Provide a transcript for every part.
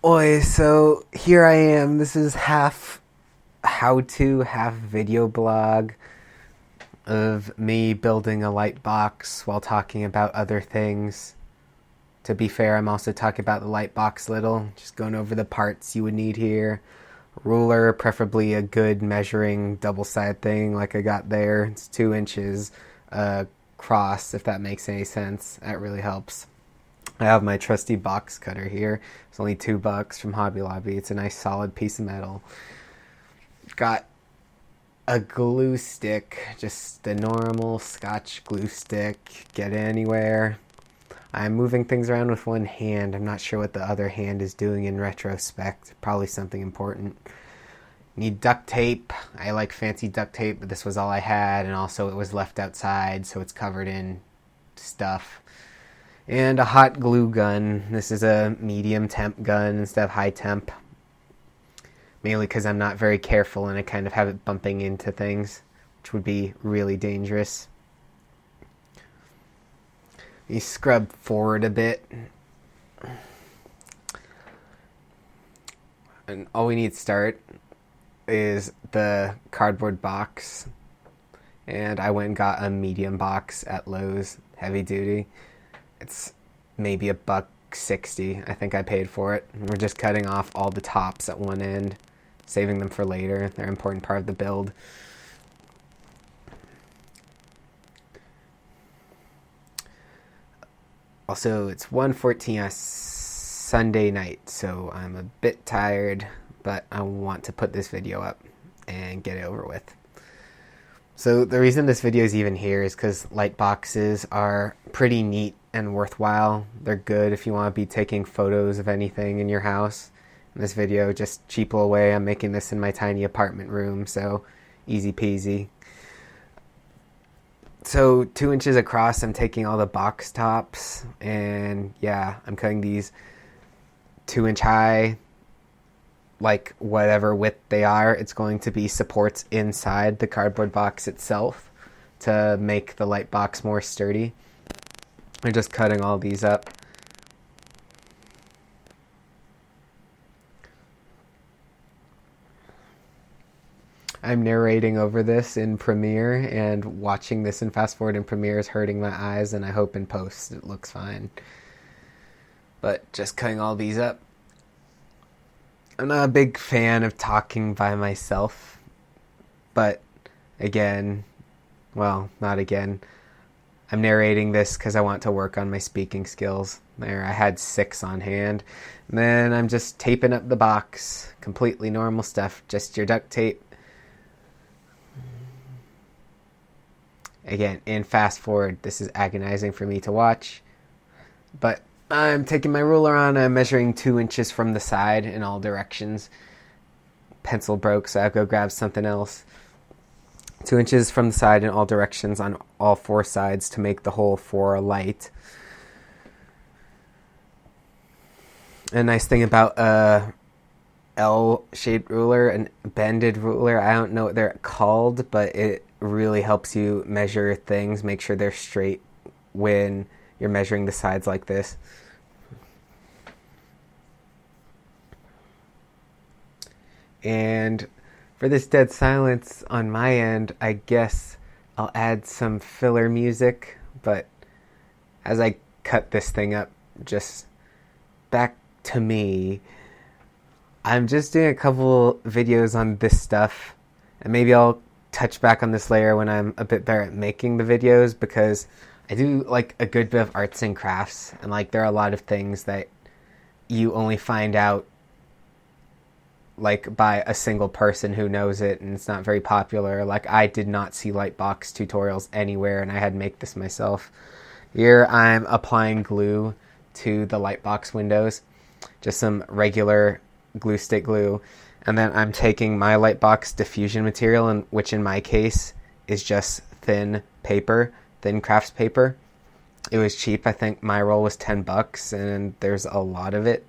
Oi, so here I am. This is half how to, half video blog of me building a light box while talking about other things. To be fair, I'm also talking about the light box little, just going over the parts you would need here. Ruler, preferably a good measuring double-sided thing like I got there. It's 2 inches across, if that makes any sense. That really helps. I have my trusty box cutter here. It's only $2 from Hobby Lobby. It's a nice solid piece of metal. Got a glue stick, just the normal Scotch glue stick. Get it anywhere. I'm moving things around with one hand. I'm not sure what the other hand is doing in retrospect. Probably something important. Need duct tape. I like fancy duct tape, but this was all I had, and also it was left outside, so it's covered in stuff. And a hot glue gun. This is a medium temp gun instead of high temp. Mainly because I'm not very careful and I kind of have it bumping into things, which would be really dangerous. You scrub forward a bit. And all we need to start is the cardboard box. And I went and got a medium box at Lowe's, heavy duty. It's maybe $1.60. I think I paid for it. We're just cutting off all the tops at one end, saving them for later. They're an important part of the build. Also, it's 1:14 on Sunday night, so I'm a bit tired, but I want to put this video up and get it over with. So the reason this video is even here is because light boxes are pretty neat and worthwhile. They're good if you want to be taking photos of anything in your house. In this video, just cheapo away. I'm making this in my tiny apartment room, so easy peasy. So 2 inches across, I'm taking all the box tops, and yeah, I'm cutting these 2-inch high, like whatever width they are. It's going to be supports inside the cardboard box itself to make the light box more sturdy. I'm just cutting all these up. I'm narrating over this in Premiere, and watching this in fast forward in Premiere is hurting my eyes, and I hope in post it looks fine. But just cutting all these up. I'm not a big fan of talking by myself, but again, well, not again. I'm narrating this because I want to work on my speaking skills. There, I had 6 on hand. And then I'm just taping up the box. Completely normal stuff, just your duct tape. Again, in fast forward, this is agonizing for me to watch. But I'm taking my ruler on, I'm measuring 2 inches from the side in all directions. Pencil broke, so I'll go grab something else. 2 inches from the side in all directions on all 4 sides to make the hole for a light. A nice thing about a L-shaped ruler, a bended ruler, I don't know what they're called, but it really helps you measure things, make sure they're straight when you're measuring the sides like this. And for this dead silence on my end, I guess I'll add some filler music, but as I cut this thing up, just back to me, I'm just doing a couple videos on this stuff, and maybe I'll touch back on this layer when I'm a bit better at making the videos, because I do like a good bit of arts and crafts, and like there are a lot of things that you only find out like by a single person who knows it, and it's not very popular. Like I did not see lightbox tutorials anywhere, and I had to make this myself. Here I'm applying glue to the lightbox windows, just some regular glue stick glue, and then I'm taking my lightbox diffusion material, and which in my case is just thin paper, thin crafts paper. It was cheap. I think my roll was $10, and there's a lot of it.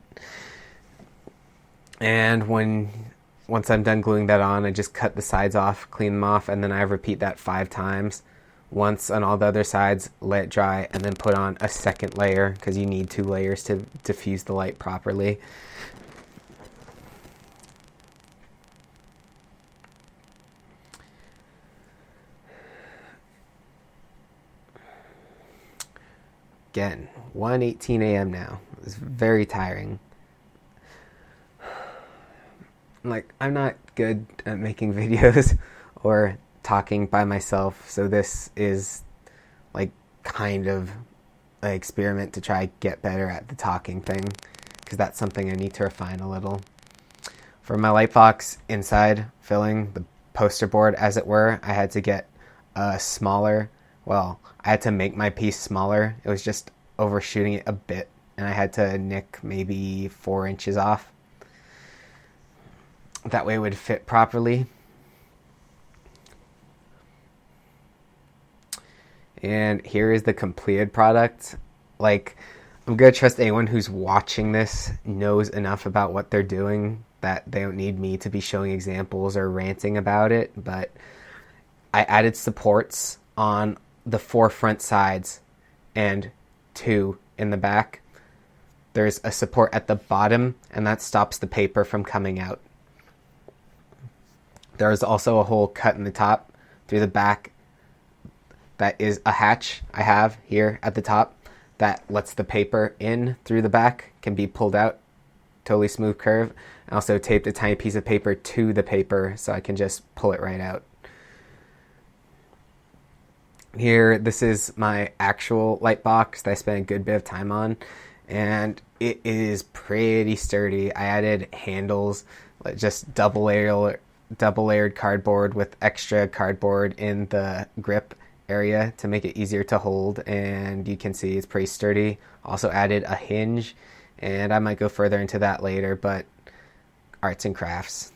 And once I'm done gluing that on, I just cut the sides off, clean them off, and then I repeat that 5 times. Once on all the other sides, let it dry, and then put on a second layer, because you need 2 layers to diffuse the light properly. again, 1:18 a.m. now. It's very tiring. Like, I'm not good at making videos or talking by myself, so this is like kind of an experiment to try get better at the talking thing, because that's something I need to refine a little. For my lightbox inside filling the poster board, as it were, I had to get a smaller, well, I had to make my piece smaller. It was just overshooting it a bit, and I had to nick maybe 4 inches off. That way it would fit properly. And here is the completed product. Like, I'm gonna trust anyone who's watching this knows enough about what they're doing that they don't need me to be showing examples or ranting about it. But I added supports on the 4 front sides and 2 in the back. There's a support at the bottom, and that stops the paper from coming out. There's also a hole cut in the top through the back that is a hatch I have here at the top that lets the paper in through the back, can be pulled out, totally smooth curve. I also taped a tiny piece of paper to the paper so I can just pull it right out. Here, this is my actual light box that I spent a good bit of time on, and it is pretty sturdy. I added handles, like just double layered cardboard with extra cardboard in the grip area to make it easier to hold, and you can see it's pretty sturdy. Also added a hinge, and I might go further into that later, but arts and crafts.